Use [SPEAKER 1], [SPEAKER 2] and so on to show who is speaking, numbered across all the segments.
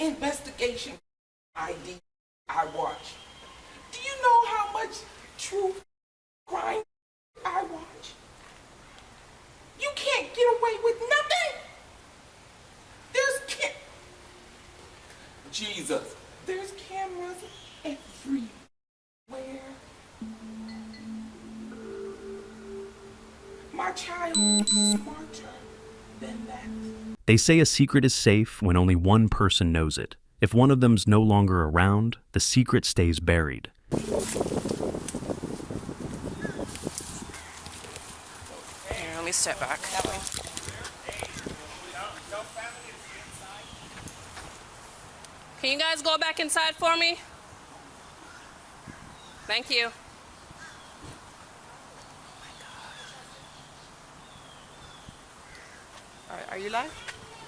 [SPEAKER 1] investigation ID I watch? Do you know how much true crime I watch? You can't get away with nothing. Jesus, there's cameras everywhere. My child is smarter than that.
[SPEAKER 2] They say a secret is safe when only one person knows it. If one of them's no longer around, the secret stays buried.
[SPEAKER 3] Here, let me step back. That way. Can you guys go back inside for me? Thank you. All right, are you live?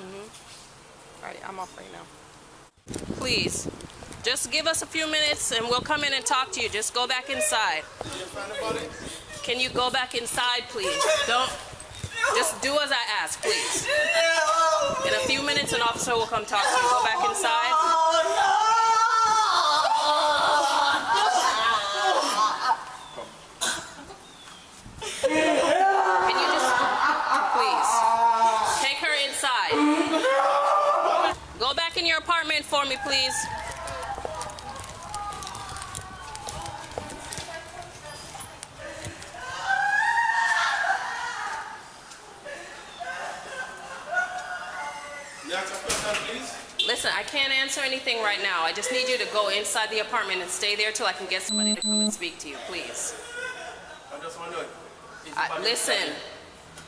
[SPEAKER 3] All right, I'm off right now. Please, just give us a few minutes and we'll come in and talk to you. Just go back inside. Can you go back inside, please? Don't, just do as I ask, please. In a few minutes, an officer will come talk to you. Go back inside. Can you just, please, take her inside. Go back in your apartment for me, please. Listen, I can't answer anything right now. I just need you to go inside the apartment and stay there till I can get somebody to come and speak to you, please.
[SPEAKER 4] I just wonder.
[SPEAKER 3] Listen,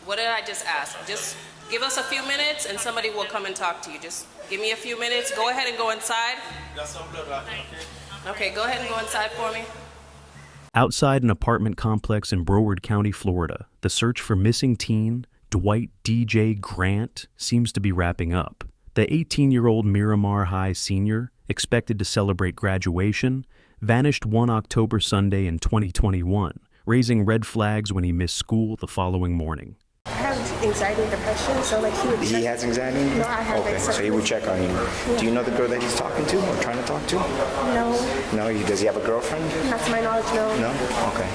[SPEAKER 3] what did I just ask? Just give us a few minutes and somebody will come and talk to you. Just give me a few minutes. Go ahead and go inside.
[SPEAKER 4] Got some blood right there, okay?
[SPEAKER 3] Okay, go ahead and go inside for me.
[SPEAKER 2] Outside an apartment complex in Broward County, Florida, the search for missing teen Dwight DJ Grant seems to be wrapping up. The 18-year-old Miramar High senior, expected to celebrate graduation, vanished one October Sunday in 2021, raising red flags when he missed school the following morning.
[SPEAKER 5] I have anxiety and depression, so like he would check.
[SPEAKER 6] He has anxiety?
[SPEAKER 5] No, I have
[SPEAKER 6] okay,
[SPEAKER 5] like
[SPEAKER 6] so he would check on you.
[SPEAKER 5] Yeah.
[SPEAKER 6] Do you know the girl that he's talking to or trying to talk to?
[SPEAKER 5] No,
[SPEAKER 6] No, does he have a girlfriend?
[SPEAKER 5] not to my knowledge, no.
[SPEAKER 6] No? Okay.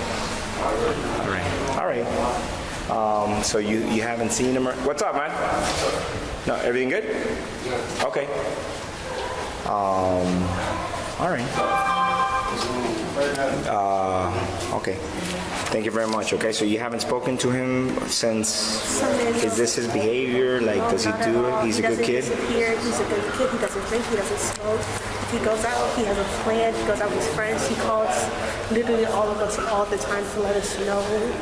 [SPEAKER 6] All right. All right. So you haven't seen him? What's up, man? No, everything good? Okay. All right. Okay. Thank you very much. Okay, so you haven't spoken to him since. Is this his behavior? Like, does he do it? He's a good kid?
[SPEAKER 5] He's a good kid. He doesn't drink. He doesn't smoke. If he goes out, he has a plan. He goes out with his friends. He calls literally all of us all the time to let us know,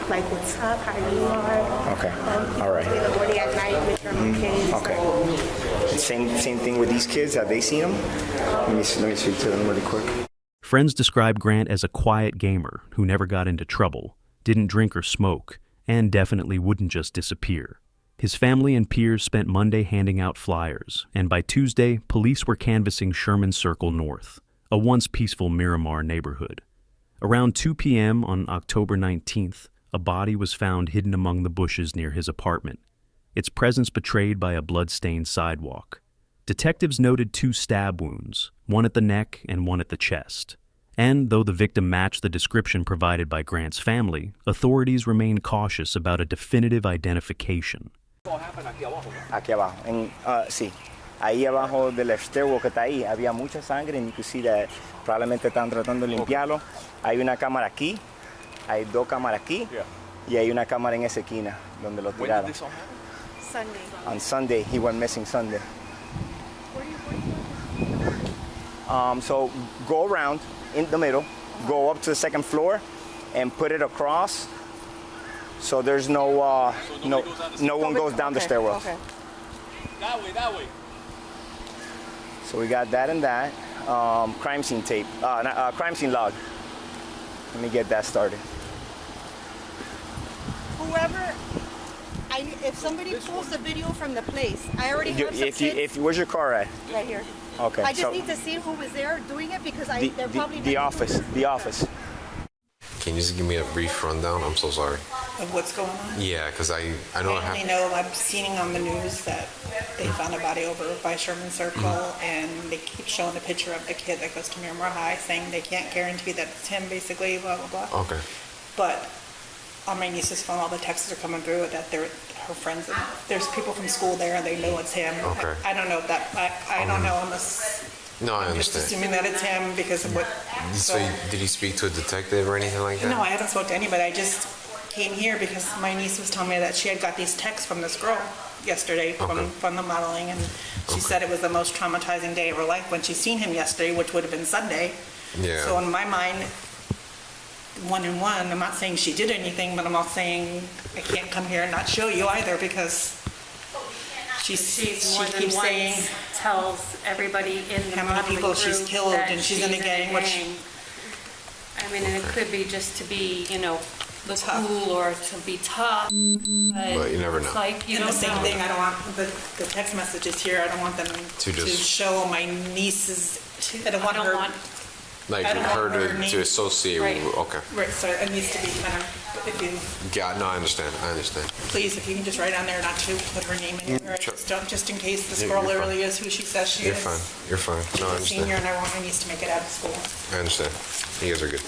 [SPEAKER 5] like, what's up, how you are.
[SPEAKER 6] Okay. All right.
[SPEAKER 5] In the morning, at night, make sure I'm okay.
[SPEAKER 6] Okay. Same thing with these kids. Have they seen him? Let me speak to them really quick.
[SPEAKER 2] Friends describe Grant as a quiet gamer who never got into trouble, didn't drink or smoke, and definitely wouldn't just disappear. His family and peers spent Monday handing out flyers, and by Tuesday, police were canvassing Sherman Circle North, a once peaceful Miramar neighborhood. Around 2 p.m. on October 19th, a body was found hidden among the bushes near his apartment, its presence betrayed by a blood-stained sidewalk. Detectives noted 2 stab wounds, one at the neck and one at the chest. And though the victim matched the description provided by Grant's family, authorities remain cautious about a definitive identification.
[SPEAKER 6] Aquí abajo. Sí. Ahí abajo del stairwell que está ahí había mucha sangre and you can see that probablemente están tratando de limpiarlo. Hay una cámara aquí, hay 2 cámaras aquí, y hay una cámara en esa esquina donde lo tiraron.
[SPEAKER 4] When did this all happen?
[SPEAKER 5] Sunday.
[SPEAKER 6] On Sunday, he went missing Sunday. So go around in the middle, go up to the 2nd floor, and put it across. So there's no one goes down the stairwell.
[SPEAKER 5] Okay.
[SPEAKER 4] That way.
[SPEAKER 6] So we got that and that. Crime scene tape, crime scene log. Let me get that started.
[SPEAKER 7] Whoever, if somebody pulls the video from the place, I already have some kids
[SPEAKER 6] Where's your car at?
[SPEAKER 7] right here.
[SPEAKER 6] Okay.
[SPEAKER 7] I just need to see who was there doing it because they're probably
[SPEAKER 6] the office.
[SPEAKER 8] Can you just give me a brief rundown? I'm so sorry. of what's going on?
[SPEAKER 9] Yeah, because I know
[SPEAKER 8] I only know I've seen on the news that they found a body over by Sherman Circle, and they keep showing a picture of the kid that goes to Miramar High, saying they can't guarantee that it's him, basically, blah, blah, blah.
[SPEAKER 9] Okay.
[SPEAKER 8] But on my niece's phone, all the texts are coming through that they're her friends. There's people from school there, and they know it's him.
[SPEAKER 9] Okay.
[SPEAKER 8] I don't know if that. I don't know unless.
[SPEAKER 9] No, I
[SPEAKER 8] I'm just
[SPEAKER 9] understand.
[SPEAKER 8] assuming that it's him because of what.
[SPEAKER 9] So, did he speak to a detective or anything like that?
[SPEAKER 8] No, I haven't spoken to anybody. I just came here because my niece was telling me that she had got these texts from this girl yesterday from the modeling, and she said it was the most traumatizing day of her life when she seen him yesterday, which would have been Sunday.
[SPEAKER 9] Yeah.
[SPEAKER 8] So in my mind, one and one, I'm not saying she did anything, but I'm not saying I can't come here and not show you either because she
[SPEAKER 3] more than
[SPEAKER 8] keeps
[SPEAKER 3] once
[SPEAKER 8] saying
[SPEAKER 3] tells everybody in the
[SPEAKER 8] how many
[SPEAKER 3] modeling
[SPEAKER 8] people she's
[SPEAKER 3] group
[SPEAKER 8] killed
[SPEAKER 3] that
[SPEAKER 8] and she's in a gang, which
[SPEAKER 3] I mean, and it could be just to be, look cool or to be tough. But
[SPEAKER 9] you never know.
[SPEAKER 3] It's like you
[SPEAKER 8] and the
[SPEAKER 3] don't
[SPEAKER 8] same
[SPEAKER 3] know.
[SPEAKER 8] thing, I don't want the text messages here. I don't want them to
[SPEAKER 9] just-
[SPEAKER 8] show my nieces. I don't want her.
[SPEAKER 9] Like
[SPEAKER 8] I don't
[SPEAKER 9] her
[SPEAKER 8] want her
[SPEAKER 9] to
[SPEAKER 8] name-
[SPEAKER 9] associate
[SPEAKER 3] Right.
[SPEAKER 9] with, okay.
[SPEAKER 8] Right, so it needs to be kind of, if you,
[SPEAKER 9] Yeah, no, I understand.
[SPEAKER 8] please, if you can just write on there not to put her name in there,
[SPEAKER 9] Sure.
[SPEAKER 8] just in case this
[SPEAKER 9] Yeah,
[SPEAKER 8] girl
[SPEAKER 9] you're fine.
[SPEAKER 8] really is who she says she
[SPEAKER 9] You're
[SPEAKER 8] is.
[SPEAKER 9] fine. You're fine. No, I
[SPEAKER 8] She's a senior
[SPEAKER 9] understand.
[SPEAKER 8] and I want my niece to make it out of school.
[SPEAKER 9] I understand. You guys are good.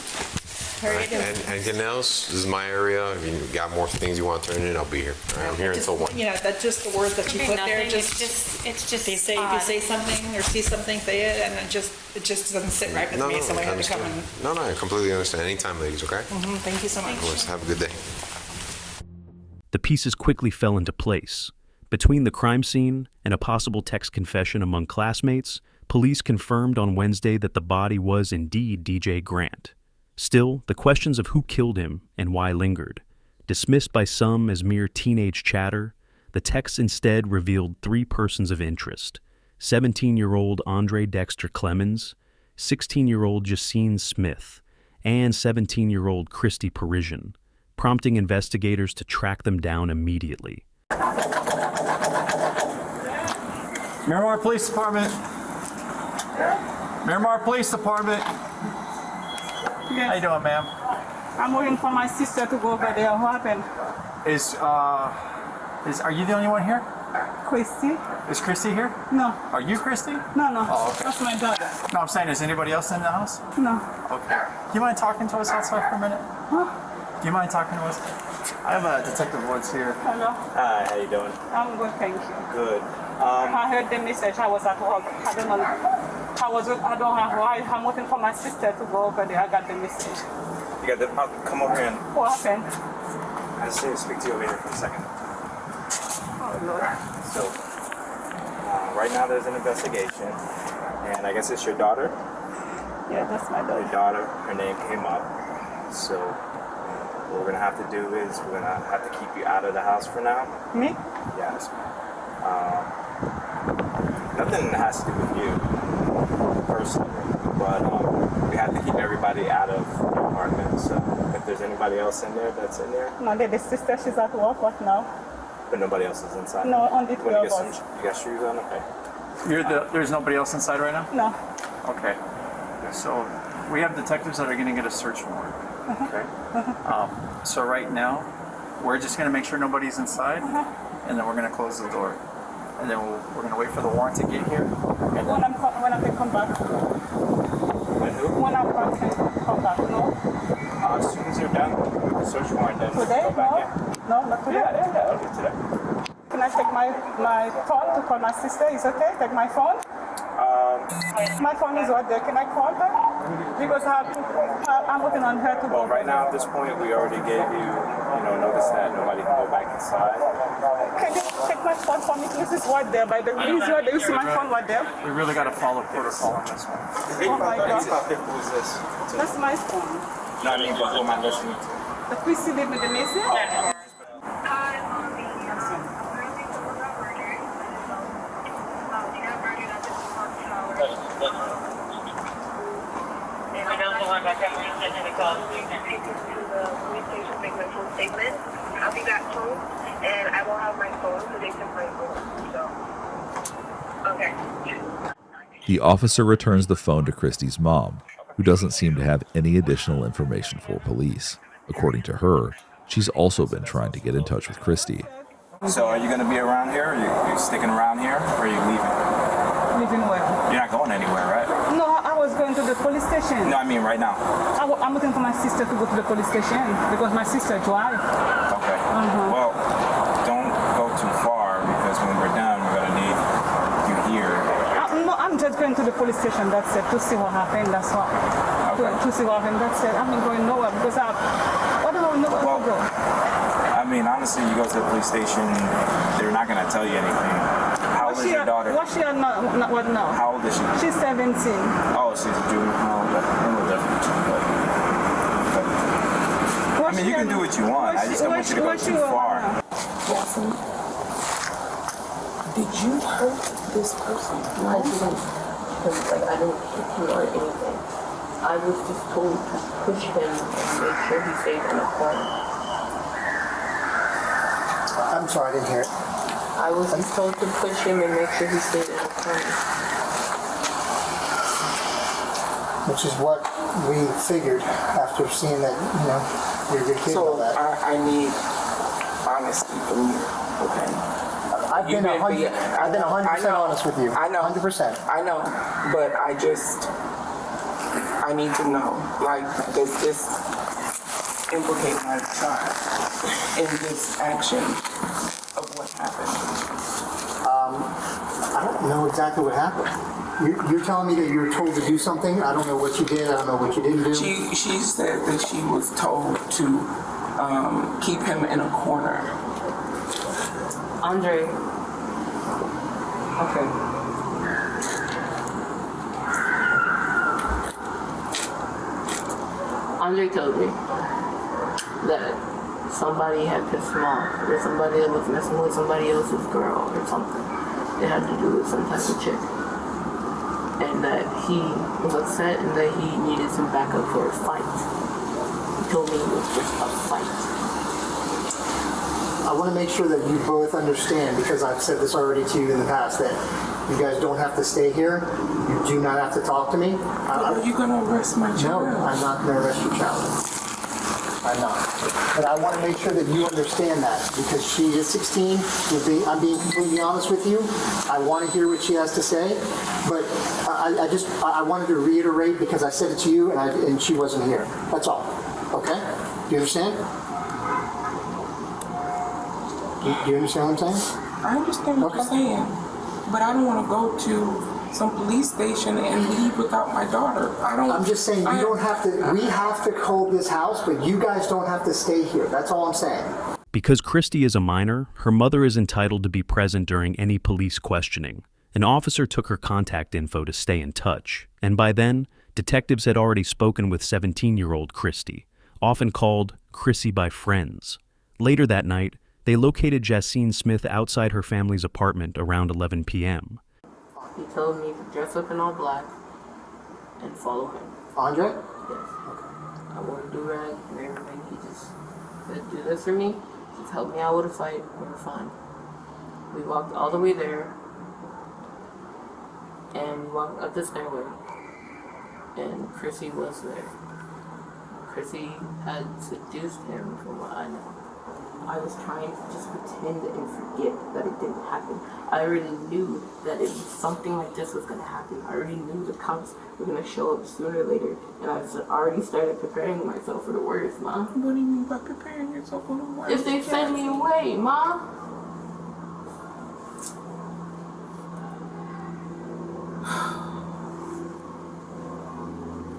[SPEAKER 8] All
[SPEAKER 9] All
[SPEAKER 8] right,
[SPEAKER 9] right. And anything else? This is my area. If you got more things you want to turn in, I'll be here. All right, I'm here
[SPEAKER 8] Just-
[SPEAKER 9] until 1.
[SPEAKER 8] Yeah, that's just the words that you
[SPEAKER 3] Could be
[SPEAKER 8] put there,
[SPEAKER 3] nothing.
[SPEAKER 8] just.
[SPEAKER 3] It's just
[SPEAKER 8] If you say
[SPEAKER 3] odd.
[SPEAKER 8] something or see something, say it, and it just doesn't sit right with
[SPEAKER 9] No,
[SPEAKER 8] me,
[SPEAKER 9] no,
[SPEAKER 8] so I
[SPEAKER 9] I
[SPEAKER 8] have to come
[SPEAKER 9] understand.
[SPEAKER 8] and,
[SPEAKER 9] No, I completely understand. Anytime, ladies, okay?
[SPEAKER 8] thank you so much.
[SPEAKER 9] Of course. Have a good day.
[SPEAKER 2] The pieces quickly fell into place. Between the crime scene and a possible text confession among classmates, police confirmed on Wednesday that the body was indeed DJ Grant. Still, the questions of who killed him and why lingered. Dismissed by some as mere teenage chatter, the text instead revealed 3 persons of interest: 17-year-old Andre Dexter Clemens, 16-year-old Jacine Smith, and 17-year-old Christy Parisian, prompting investigators to track them down immediately.
[SPEAKER 10] Miramar Police Department. Miramar Police Department.
[SPEAKER 11] Yes.
[SPEAKER 10] How you doing, ma'am?
[SPEAKER 11] I'm waiting for my sister to go over there. What happened?
[SPEAKER 10] Are you the only one here?
[SPEAKER 11] Christy?
[SPEAKER 10] Is Christy here?
[SPEAKER 11] No.
[SPEAKER 10] Are you Christy?
[SPEAKER 11] No, no.
[SPEAKER 10] Oh, okay.
[SPEAKER 11] That's my daughter.
[SPEAKER 10] No, I'm saying, is anybody else in the house?
[SPEAKER 11] No.
[SPEAKER 10] Okay. Do you mind talking to us outside for a minute?
[SPEAKER 11] Huh?
[SPEAKER 10] Do you mind talking to us? I have Detective Woods here.
[SPEAKER 11] Hello.
[SPEAKER 10] Hi, how you doing?
[SPEAKER 11] I'm good, thank you.
[SPEAKER 10] Good.
[SPEAKER 11] I heard the message. I was at work. I don't know. I don't have why. I'm waiting for my sister to go over there. I got the message.
[SPEAKER 10] You got the, come over here and
[SPEAKER 11] What happened?
[SPEAKER 10] I just need to speak to you over here for a second.
[SPEAKER 11] Oh, Lord.
[SPEAKER 10] So, right now there's an investigation, and I guess it's your daughter?
[SPEAKER 11] Yeah, that's my
[SPEAKER 10] Your
[SPEAKER 11] daughter.
[SPEAKER 10] daughter, her name came up. So, what we're gonna have to do is we're gonna have to keep you out of the house for now.
[SPEAKER 11] Me?
[SPEAKER 10] Yes. Nothing has to do with you personally, but we have to keep everybody out of the apartment. So, if there's anybody else in there that's in there,
[SPEAKER 11] No, the sister, she's at work. What now?
[SPEAKER 10] but nobody else is inside.
[SPEAKER 11] No, only
[SPEAKER 10] You
[SPEAKER 11] 2
[SPEAKER 10] wanna
[SPEAKER 11] of
[SPEAKER 10] get some?
[SPEAKER 11] us.
[SPEAKER 10] You got shoes on? Okay.
[SPEAKER 12] There's nobody else inside right now?
[SPEAKER 11] No.
[SPEAKER 12] Okay. So we have detectives that are going to get a search warrant. Okay. So right now, we're just going to make sure nobody's inside, and then we're going to close the door, and then we're going to wait for the warrant to get here. And then
[SPEAKER 11] When I can come back. When I can come back, no?
[SPEAKER 10] As soon as you're done with the search warrant, then
[SPEAKER 11] Today?
[SPEAKER 10] go back
[SPEAKER 11] No?
[SPEAKER 10] in.
[SPEAKER 11] No, not today.
[SPEAKER 10] Yeah, okay, today.
[SPEAKER 11] Can I take my phone to call my sister? Is okay? Take my phone? My phone is right there. Can I call her? Because I'm working on her to
[SPEAKER 10] Well,
[SPEAKER 11] go.
[SPEAKER 10] right now at this point, we already gave you, notice that nobody can go back inside.
[SPEAKER 11] Can you take my phone for me? This is right there. By the way, is right there. You see my phone right there?
[SPEAKER 12] we really got to follow protocol on this one.
[SPEAKER 11] Oh my God.
[SPEAKER 10] Who is this?
[SPEAKER 11] That's my phone.
[SPEAKER 10] No, I mean, but who am I listening to?
[SPEAKER 11] The Chrissy leave me the message.
[SPEAKER 13] I'll be back home, and I will have my phone, so they took my phone. So, okay.
[SPEAKER 14] The officer returns the phone to Christy's mom, who doesn't seem to have any additional information for police. According to her, She's also been trying to get in touch with Christy.
[SPEAKER 10] So are you going to be around here? Are you sticking around here, or are you leaving?
[SPEAKER 11] Leaving where?
[SPEAKER 10] You're not going anywhere, right?
[SPEAKER 11] No, I was going to the police station.
[SPEAKER 10] No, I mean right now.
[SPEAKER 11] I'm looking for my sister to go to the police station because my sister drives.
[SPEAKER 10] Okay. Well, don't go too far because when we're done, we're going to need you here.
[SPEAKER 11] No, I'm just going to the police station, that's it, to see what happened, that's all. To see what happened, that's it. I'm not going nowhere because I don't know where to go.
[SPEAKER 10] I mean, honestly, you go to the police station, they're not going to tell you anything. How old is your daughter?
[SPEAKER 11] What she what now?
[SPEAKER 10] How old is she?
[SPEAKER 11] She's 17.
[SPEAKER 10] Oh, she's a juvenile. I mean, you can do what you want. I just don't want you to go too far.
[SPEAKER 1] Jackson, did you hurt this person?
[SPEAKER 15] I didn't. Because, like, I didn't hit him or anything. I was just told to push him and make sure he stayed in the corner.
[SPEAKER 16] I'm sorry, I didn't hear it.
[SPEAKER 15] I was just told to push him and make sure he stayed in the corner.
[SPEAKER 16] Which is what we figured after seeing that, you know, you're a good kid.
[SPEAKER 1] So
[SPEAKER 16] and all that.
[SPEAKER 1] I need honesty from you, okay?
[SPEAKER 16] I've been 100% honest with you.
[SPEAKER 1] I know.
[SPEAKER 16] 100%.
[SPEAKER 1] I know, but I need to know, like, does this implicate my child in this action of what happened?
[SPEAKER 16] I don't know exactly what happened. You're telling me that you were told to do something? I don't know what you did. I don't know what you didn't do.
[SPEAKER 1] She said that she was told to keep him in a corner.
[SPEAKER 15] Andre.
[SPEAKER 1] Okay.
[SPEAKER 15] Andre told me that somebody had pissed him off, or somebody that was messing with somebody else's girl or something. It had to do with some type of chick. And that he was upset and that he needed some backup for a fight. He told me it was just a fight.
[SPEAKER 16] I want to make sure that you both understand, because I've said this already to you in the past, that you guys don't have to stay here. You do not have to talk to me.
[SPEAKER 1] Are you going to arrest my child?
[SPEAKER 16] No, I'm not going to arrest your child. I'm not. But I want to make sure that you understand that, because she is 16. I'm being completely honest with you. I want to hear what she has to say, but I wanted to reiterate, because I said it to you and she wasn't here. That's all. Okay? Do you understand? Do you understand what I'm saying?
[SPEAKER 1] I understand what you're saying, but I don't want to go to some police station and leave without my daughter.
[SPEAKER 16] I'm just saying you don't have to. We have to hold this house, but you guys don't have to stay here. That's all I'm saying.
[SPEAKER 2] Because Christy is a minor, her mother is entitled to be present during any police questioning. An officer took her contact info to stay in touch, and by then, detectives had already spoken with 17-year-old Christy, often called Chrissy by friends. Later that night, they located Jacine Smith outside her family's apartment around 11 p.m.
[SPEAKER 15] He told me to dress up in all black and follow him.
[SPEAKER 16] Andre?
[SPEAKER 15] Yes. Okay. I wore a do-rag and everything. He just said, do this for me. Just help me out with a fight. We were fine. We walked all the way there. And we walked up the stairway. And Chrissy was there. Chrissy had seduced him, from what I know. I was trying to just pretend and forget that it didn't happen. I already knew that if something like this was going to happen, I already knew the cops were going to show up sooner or later, and I already started preparing myself for the worst, Ma.
[SPEAKER 1] What do you mean by preparing yourself for the worst?
[SPEAKER 15] If they send me away, Ma.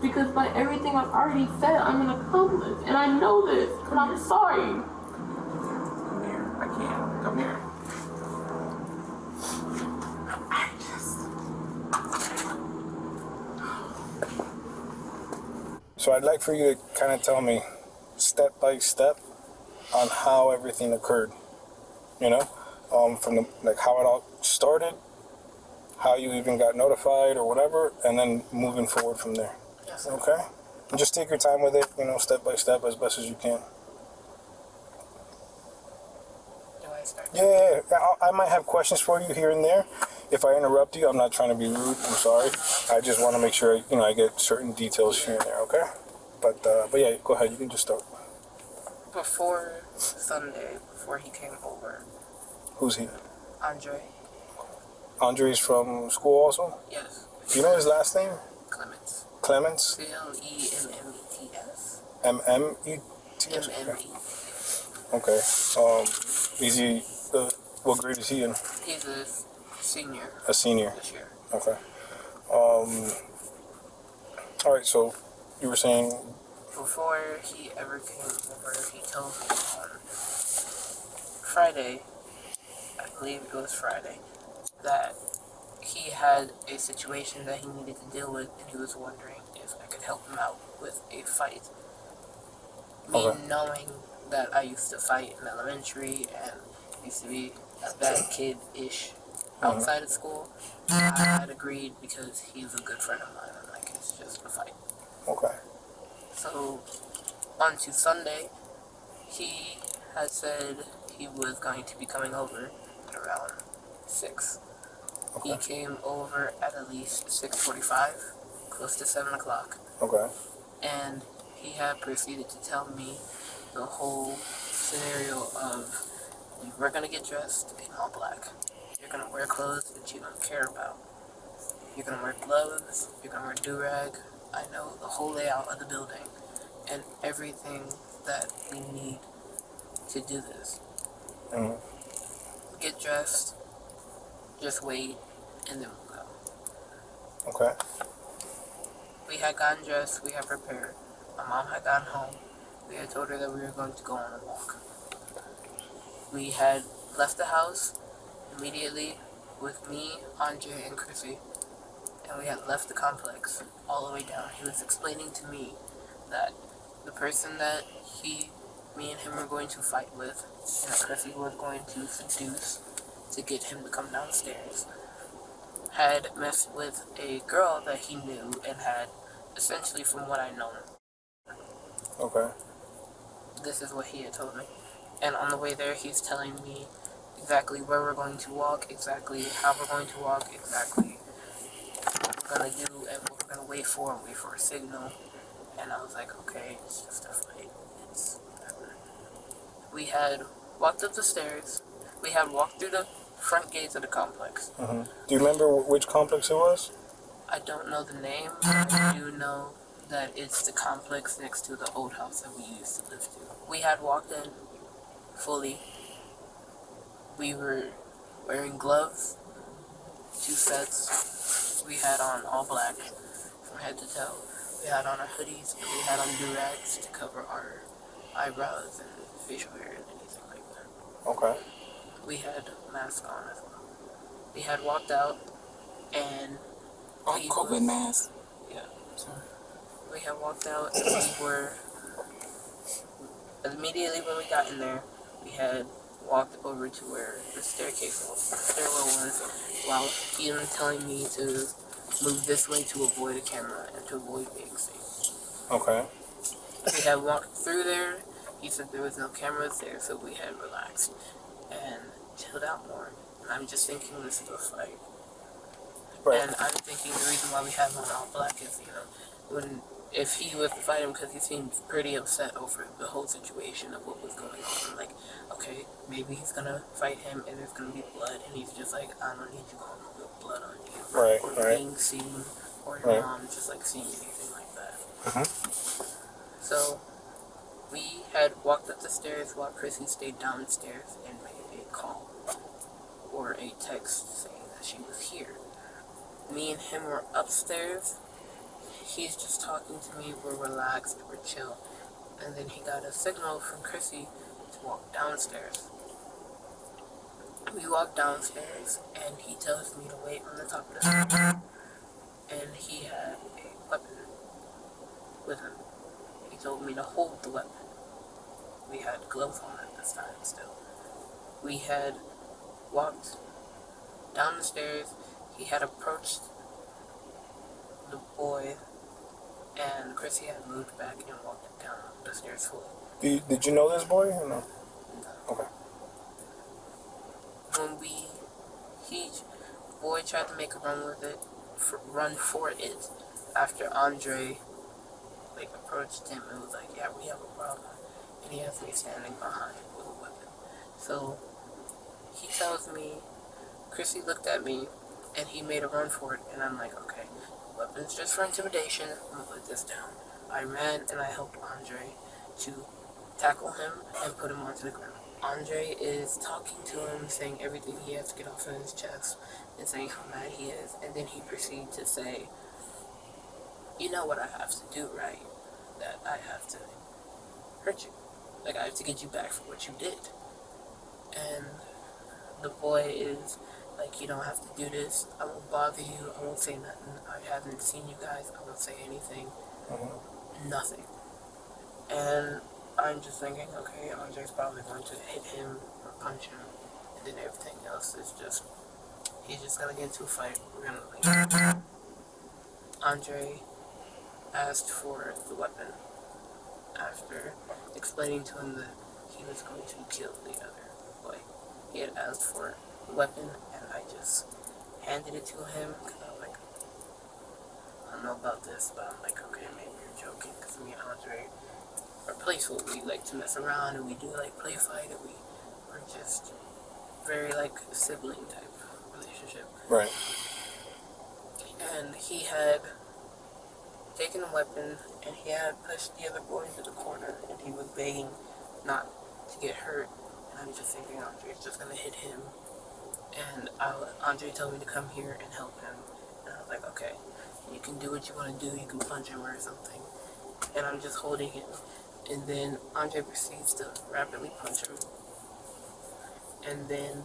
[SPEAKER 15] Because by everything I've already said, I'm an accomplice, and I know this, and I'm sorry.
[SPEAKER 1] Come here. I can't. Come here.
[SPEAKER 17] So I'd like for you to kind of tell me step by step on how everything occurred, you know, from how it all started, how you even got notified or whatever, and then moving forward from there. Yes. Okay? And just take your time with it, you know, step by step as best as you can. Yeah, I might have questions for you here and there. If I interrupt you, I'm not trying to be rude. I'm sorry. I just want to make sure, I get certain details here and there, okay? But yeah, go ahead. You can just start.
[SPEAKER 3] Before Sunday, before he came over.
[SPEAKER 17] Who's he?
[SPEAKER 3] Andre.
[SPEAKER 17] Andre's from school also?
[SPEAKER 3] Yes.
[SPEAKER 17] Do you know his last name?
[SPEAKER 3] Clements.
[SPEAKER 17] Clements?
[SPEAKER 3] Clements.
[SPEAKER 17] M-M-E-T-S?
[SPEAKER 3] M-M-E.
[SPEAKER 17] Okay. Is he, what grade is he in?
[SPEAKER 3] He's a senior.
[SPEAKER 17] A senior?
[SPEAKER 3] This year.
[SPEAKER 17] Okay. Alright, so you were saying?
[SPEAKER 3] Before he ever came over, he told me on Friday, I believe it was Friday, that he had a situation that he needed to deal with, and he was wondering if I could help him out with a fight. Me knowing that I used to fight in elementary and used to be a bad kid-ish outside of school, I had agreed because he's a good friend of mine. I'm like, it's just a fight.
[SPEAKER 17] Okay.
[SPEAKER 3] So, on to Sunday, he had said he was going to be coming over at around 6.
[SPEAKER 17] Okay.
[SPEAKER 3] He came over at least 6:45, close to 7 o'clock.
[SPEAKER 17] Okay.
[SPEAKER 3] And he had proceeded to tell me the whole scenario of, we're going to get dressed in all black. You're going to wear clothes that you don't care about. You're going to wear gloves. You're going to wear do-rag. I know the whole layout of the building and everything that we need to do this.
[SPEAKER 17] Mm-hmm.
[SPEAKER 3] Get dressed, just wait, and then we'll go.
[SPEAKER 17] Okay.
[SPEAKER 3] We had gotten dressed, we had prepared. My mom had gotten home. We had told her that we were going to go on a walk. We had left the house immediately with me, Andre, and Chrissy, and we had left the complex all the way down. He was explaining to me that the person that me and him were going to fight with, and that Chrissy was going to seduce to get him to come downstairs, had messed with a girl that he knew and had, essentially from what I know.
[SPEAKER 17] Okay.
[SPEAKER 3] This is what he had told me. And on the way there, he's telling me exactly where we're going to walk, exactly how we're going to walk, exactly what we're going to do, and what we're going to wait for a signal. And I was like, okay, it's just a fight. It's whatever. We had walked up the stairs. We had walked through the front gates of the complex.
[SPEAKER 17] Mm-hmm. Do you remember which complex it was?
[SPEAKER 3] I don't know the name, but I do know that it's the complex next to the old house that we used to live to. We had walked in fully. We were wearing gloves, 2 sets. We had on all black from head to toe. We had on our hoodies, and we had on do-rags to cover our eyebrows and facial hair and anything like that.
[SPEAKER 17] Okay.
[SPEAKER 3] We had masks on as well. We had walked out, and
[SPEAKER 1] COVID mask?
[SPEAKER 3] Yeah. Sorry. We had walked out, and we were immediately when we got in there, we had walked over to where the stairwell was, while even telling me to move this way to avoid a camera and to avoid being seen.
[SPEAKER 17] Okay.
[SPEAKER 3] We had walked through there. He said there was no cameras there, so we had relaxed and chilled out more. And I'm just thinking this is a fight.
[SPEAKER 17] Right.
[SPEAKER 3] And I'm thinking the reason why we have him all black is, if he was to fight him, because he seemed pretty upset over the whole situation of what was going on. I'm like, okay, maybe he's gonna fight him and there's gonna be blood, and he's just like, I don't need you going with blood on you.
[SPEAKER 17] Right,
[SPEAKER 3] or
[SPEAKER 17] right.
[SPEAKER 3] being seen, or your mom just like seeing anything like that.
[SPEAKER 17] Mm-hmm.
[SPEAKER 3] So, we had walked up the stairs while Chrissy stayed downstairs and made a call or a text saying that she was here. Me and him were upstairs. He's just talking to me, we're relaxed, we're chill. And then he got a signal from Chrissy to walk downstairs. We walk downstairs, and he tells me to wait on the top of the stairs. And he had a weapon with him. He told me to hold the weapon. We had gloves on at this time still. We had walked down the stairs. He had approached the boy, and Chrissy had moved back and walked down the stairs fully.
[SPEAKER 17] Did you know this boy or no? Okay.
[SPEAKER 3] When boy tried to make a run for it after Andre approached him and was like, yeah, we have a problem.
[SPEAKER 15] and he has me standing behind with a weapon. So he tells me, Chrissy looked at me, and he made a run for it, and I'm like, okay, weapon's just for intimidation, I'm gonna put this down. I ran and I helped Andre to tackle him and put him onto the ground. Andre is talking to him, saying everything he has to get off of his chest, and saying how mad he is, and then he proceeds to say, you know what I have to do, right? That I have to hurt you. Like, I have to get you back for what you did. And the boy is like, you don't have to do this. I won't bother you. I won't say nothing. I haven't seen you guys. I won't say anything. Nothing. And I'm just thinking, okay, Andre's probably going to hit him or punch him. And then everything else is just, he's just going to get into a fight. We're going to leave. Andre asked for the weapon after explaining to him that he was going to kill the other boy. He had asked for a weapon, and I just handed it to him, because I was like, I don't know about this, but I'm like, okay, maybe you're joking, because me and Andre are playful. We like to mess around, and we do like play fight, and we're just very like sibling type relationship.
[SPEAKER 17] Right.
[SPEAKER 15] And he had taken a weapon, and he had pushed the other boy into the corner, and he was begging not to get hurt. And I'm just thinking Andre's just gonna hit him. And Andre told me to come here and help him. And I was like, okay, you can do what you want to do. You can punch him or something. And I'm just holding him. And then Andre proceeds to rapidly punch him. And then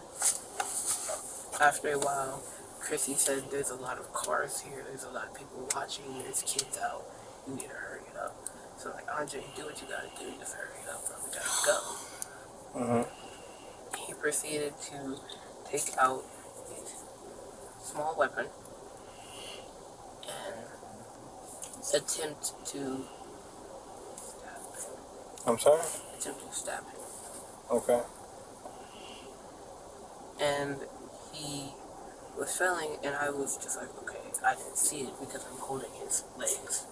[SPEAKER 15] after a while, Chrissy said, there's a lot of cars here. There's a lot of people watching. There's kids out. You need to hurry it up. So like, Andre, do what you gotta do. Just hurry it up, bro. We gotta go. He proceeded to take out a small weapon and attempt to stab him.
[SPEAKER 17] I'm sorry?
[SPEAKER 15] Attempt to stab him.
[SPEAKER 17] Okay.
[SPEAKER 15] And he was failing, and I was just like, okay, I didn't see it because I'm holding his legs.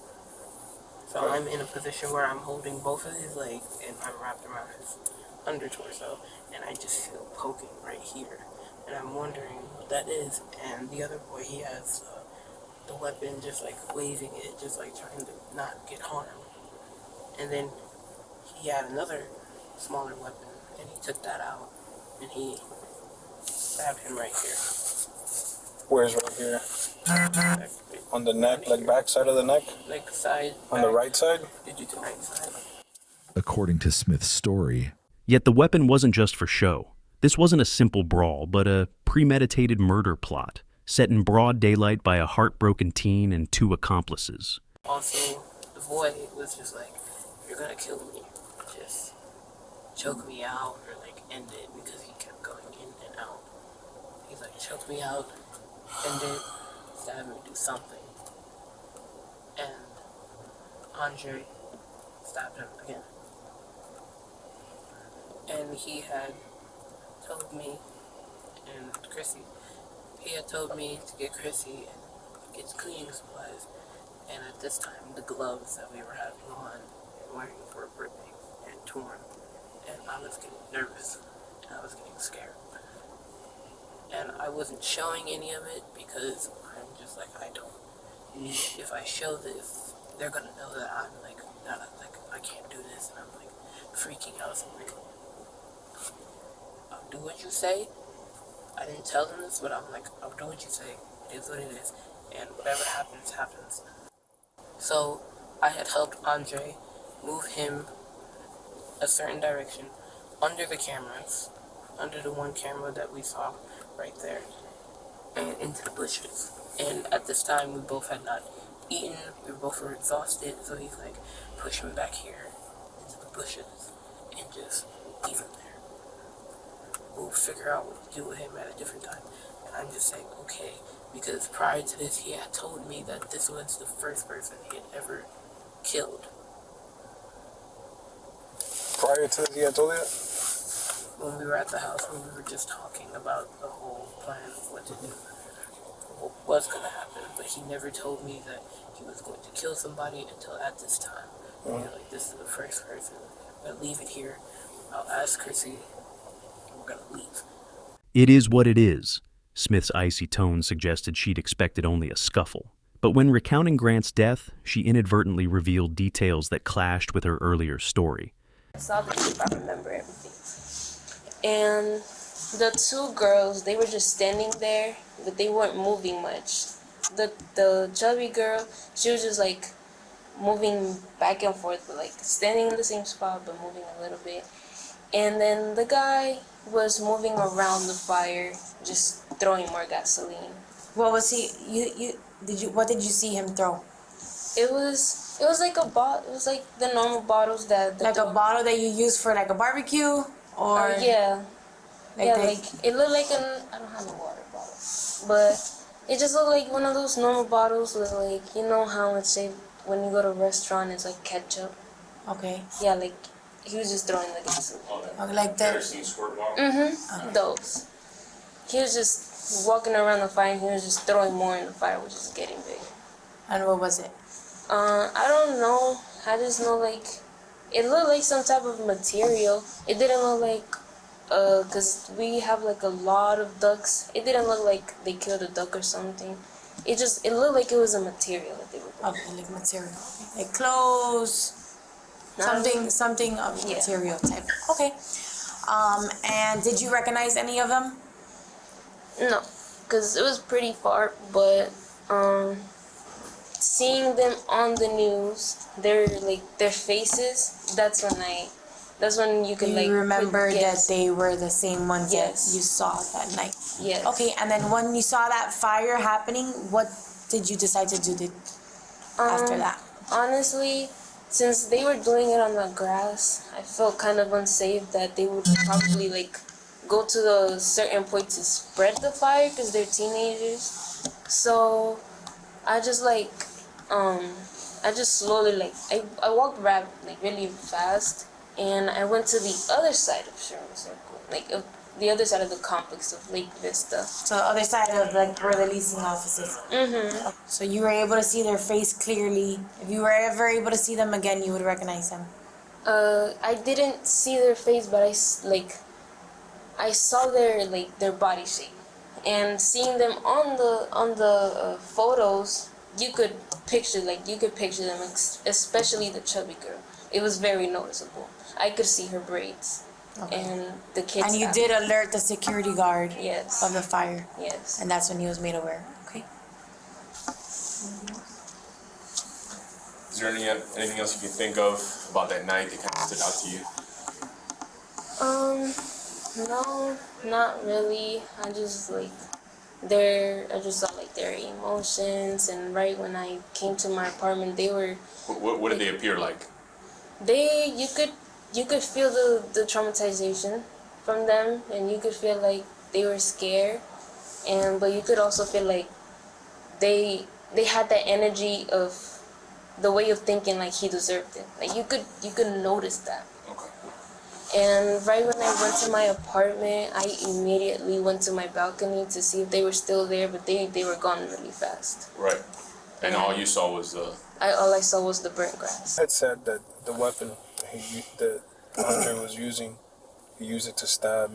[SPEAKER 15] So I'm in a position where I'm holding both of his legs, and I'm wrapped around his under torso, and I just feel poking right here. And I'm wondering what that is. And the other boy, he has the weapon just like waving it, just like trying to not get harmed. And then he had another smaller weapon, and he took that out, and he stabbed him right here.
[SPEAKER 17] Where's right here? On the neck, like back side of the neck?
[SPEAKER 15] Like side.
[SPEAKER 17] On the right side?
[SPEAKER 15] Did you do right side?
[SPEAKER 14] According to Smith's story.
[SPEAKER 2] Yet the weapon wasn't just for show. This wasn't a simple brawl, but a premeditated murder plot, set in broad daylight by a heartbroken teen and two accomplices.
[SPEAKER 15] Also, the boy was just like, you're gonna kill me. Just choke me out or like end it, because he kept going in and out. He's like, choke me out, end it, stab me, do something. And Andre stabbed him again. And he had told me, and Chrissy, he had told me to get Chrissy and get cleaning supplies. And at this time, the gloves that we were having on and wearing were ripping and torn. And I was getting nervous, and I was getting scared. And I wasn't showing any of it because I'm just like, I don't need it. If I show this, they're gonna know that I'm like, I can't do this, and I'm like freaking out. So I'm like, I'll do what you say. I didn't tell them this, but I'm like, I'll do what you say. It is what it is, and whatever happens, happens. So I had helped Andre move him a certain direction under the cameras, under the one camera that we saw right there, and into the bushes. And at this time, we both had not eaten. We both were exhausted. So he's like, push him back here into the bushes and just leave him there. We'll figure out what to do with him at a different time. And I'm just saying, okay, because prior to this, he had told me that this was the first person he had ever killed.
[SPEAKER 17] Prior to this, he had told you that?
[SPEAKER 15] When we were at the house, when we were just talking about the whole plan of what to do, what was going to happen, but he never told me that he was going to kill somebody until at this time. He was like, this is the first person gonna leave it here. I'll ask Chrissy. We're gonna leave.
[SPEAKER 2] It is what it is. Smith's icy tone suggested she'd expected only a scuffle. But when recounting Grant's death, she inadvertently revealed details that clashed with her earlier story.
[SPEAKER 3] I saw the clip, I remember everything. And the two girls, they were just standing there, but they weren't moving much. The chubby girl, she was just like moving back and forth, but like standing in the same spot, but moving a little bit. And then the guy was moving around the fire, just throwing more gasoline.
[SPEAKER 18] What was he? What did you see him throw?
[SPEAKER 3] It was like a bottle. It was like the normal bottles that.
[SPEAKER 18] Like a bottle that you use for like a barbecue, or
[SPEAKER 3] yeah,
[SPEAKER 18] like
[SPEAKER 3] yeah.
[SPEAKER 18] they-
[SPEAKER 3] Like it looked like I don't have a water bottle, but it just looked like one of those normal bottles with like, you know how it's say when you go to a restaurant it's like ketchup.
[SPEAKER 18] Okay.
[SPEAKER 3] Yeah, like he was just throwing the gasoline.
[SPEAKER 18] Okay, like that.
[SPEAKER 3] Those. He was just walking around the fire and he was just throwing more in the fire, which is getting big.
[SPEAKER 18] And what was it?
[SPEAKER 3] I don't know. I just know like it looked like some type of material. It didn't look like cause we have like a lot of ducks. It didn't look like they killed a duck or something. It looked like it was a material that they were putting.
[SPEAKER 18] Okay, like material, like clothes, something of material type. Okay. And did you recognize any of them?
[SPEAKER 3] No, cause it was pretty far, but seeing them on the news, their faces. That's when you could
[SPEAKER 18] You remember that they were the same ones that
[SPEAKER 3] Yes.
[SPEAKER 18] you saw that night.
[SPEAKER 3] Yes.
[SPEAKER 18] Okay, and then when you saw that fire happening, what did you decide to do after that?
[SPEAKER 3] Honestly, since they were doing it on the grass, I felt kind of unsafe that they would probably like go to the certain point to spread the fire because they're teenagers. So I just slowly I walked really fast, and I went to the other side of Sherman Circle, the other side of the complex of Lake Vista.
[SPEAKER 18] So the other side of like where the leasing offices.
[SPEAKER 3] Mhm.
[SPEAKER 18] So you were able to see their face clearly. If you were ever able to see them again, you would recognize them.
[SPEAKER 3] I didn't see their face, but I saw their body shape, and seeing them on the photos, you could picture them, especially the chubby girl. It was very noticeable. I could see her braids, and the kids.
[SPEAKER 18] And you did alert the security guard
[SPEAKER 3] Yes.
[SPEAKER 18] of the fire.
[SPEAKER 3] Yes.
[SPEAKER 18] And that's when he was made aware. Okay.
[SPEAKER 19] Is there anything else you can think of about that night that kind of stood out to you?
[SPEAKER 3] No, not really. I just saw their emotions, and right when I came to my apartment, they were.
[SPEAKER 19] What did they appear like?
[SPEAKER 3] You could feel the traumatization from them, and you could feel like they were scared, but you could also feel like they had that energy of the way of thinking like he deserved it. Like you could notice that. And right when I went to my apartment, I immediately went to my balcony to see if they were still there, but they were gone really fast.
[SPEAKER 19] Right. And all you saw was
[SPEAKER 3] All I saw was the burnt grass.
[SPEAKER 17] It said that the weapon that Andre was using, he used it to stab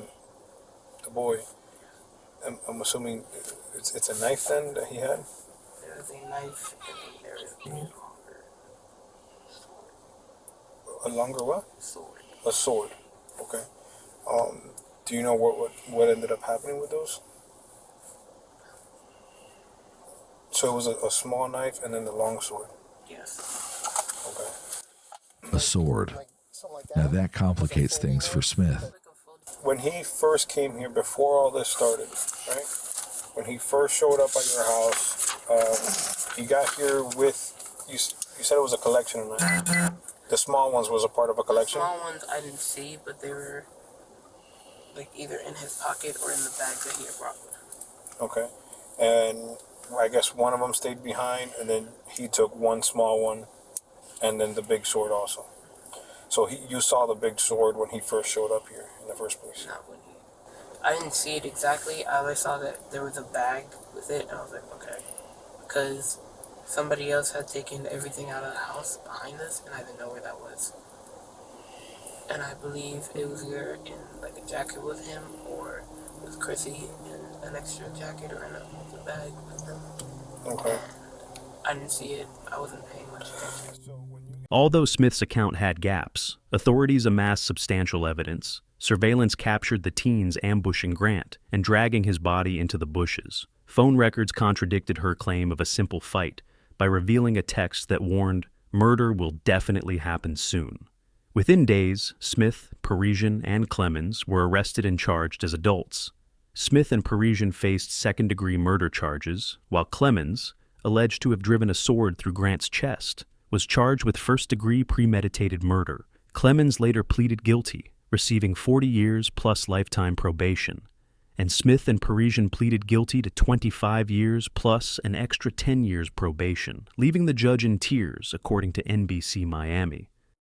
[SPEAKER 17] the boy. I'm assuming it's a knife then that he had?
[SPEAKER 15] There is a knife and there is a longer
[SPEAKER 17] A longer what?
[SPEAKER 15] sword.
[SPEAKER 17] A sword. Okay. Do you know what ended up happening with those? So it was a small knife and then the long sword.
[SPEAKER 15] Yes.
[SPEAKER 17] Okay.
[SPEAKER 14] A sword. Now that complicates things for Smith.
[SPEAKER 17] When he first came here, before all this started, right? When he first showed up at your house, he got here with, you said it was a collection, right? The small ones was a part of a collection?
[SPEAKER 15] Small ones I didn't see, but they were like either in his pocket or in the bag that he had brought with him.
[SPEAKER 17] Okay. And I guess one of them stayed behind, and then he took one small one, and then the big sword also. So you saw the big sword when he first showed up here in the first place?
[SPEAKER 15] Not when I didn't see it exactly. I only saw that there was a bag with it, and I was like, okay. Because somebody else had taken everything out of the house behind us, and I didn't know where that was. and I believe it was either in like a jacket with him or with Chrissy in an extra jacket or in a bag with them.
[SPEAKER 17] Okay.
[SPEAKER 15] I didn't see it. I wasn't paying much attention.
[SPEAKER 2] Although Smith's account had gaps, authorities amassed substantial evidence. Surveillance captured the teens ambushing Grant and dragging his body into the bushes. Phone records contradicted her claim of a simple fight by revealing a text that warned, "Murder will definitely happen soon." Within days, Smith, Parisian, and Clemens were arrested and charged as adults. Smith and Parisian faced second-degree murder charges, while Clemens, alleged to have driven a sword through Grant's chest, was charged with first-degree premeditated murder. Clemens later pleaded guilty, receiving 40 years plus lifetime probation, and Smith and Parisian pleaded guilty to 25 years plus an extra 10 years probation, leaving the judge in tears, according to NBC Miami.